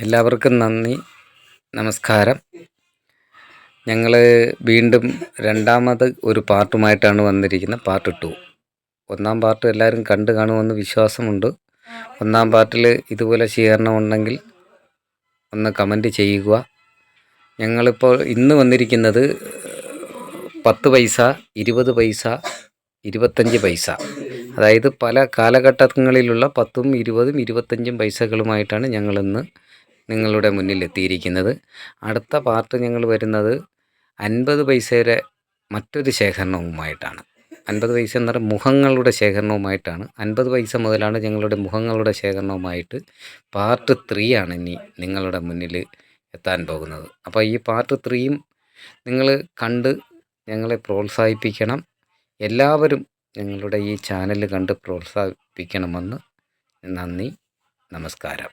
എല്ലാവർക്കും നന്ദി, നമസ്കാരം. ഞങ്ങൾ വീണ്ടും രണ്ടാമത് ഒരു പാർട്ടുമായിട്ടാണ് വന്നിരിക്കുന്നത്, പാർട്ട് 2. ഒന്നാം പാർട്ട് എല്ലാവരും കണ്ടു കാണുമെന്ന് വിശ്വാസമുണ്ട്. ഒന്നാം പാർട്ടിൽ ഇതുപോലെ സ്വീകരണമുണ്ടെങ്കിൽ ഒന്ന് കമൻറ്റ് ചെയ്യുക. ഞങ്ങളിപ്പോൾ ഇന്ന് വന്നിരിക്കുന്നത് 10 പൈസ, 20 പൈസ, 25 പൈസ, അതായത് പല കാലഘട്ടങ്ങളിലുള്ള 10ഉം 20ഉം 25ഉം പൈസകളുമായിട്ടാണ് ഞങ്ങളിന്ന് നിങ്ങളുടെ മുന്നിൽ എത്തിയിരിക്കുന്നത്. അടുത്ത പാർട്ട് ഞങ്ങൾ വരുന്നത് 50 പൈസയുടെ മറ്റൊരു ശേഖരണവുമായിട്ടാണ്. 50 പൈസ എന്ന് പറയുന്നത് മുഖങ്ങളുടെ ശേഖരണവുമായിട്ടാണ്. 50 പൈസ മുതലാണ് ഞങ്ങളുടെ മുഖങ്ങളുടെ ശേഖരണവുമായിട്ട് പാർട്ട് 3 ആണ് ഇനി നിങ്ങളുടെ മുന്നിൽ എത്താൻ പോകുന്നത്. അപ്പോൾ ഈ പാർട്ട് 3യും നിങ്ങൾ കണ്ട് ഞങ്ങളെ പ്രോത്സാഹിപ്പിക്കണം. എല്ലാവരും ഞങ്ങളുടെ ഈ ചാനൽ കണ്ട് പ്രോത്സാഹിപ്പിക്കണമെന്ന്. നന്ദി, നമസ്കാരം.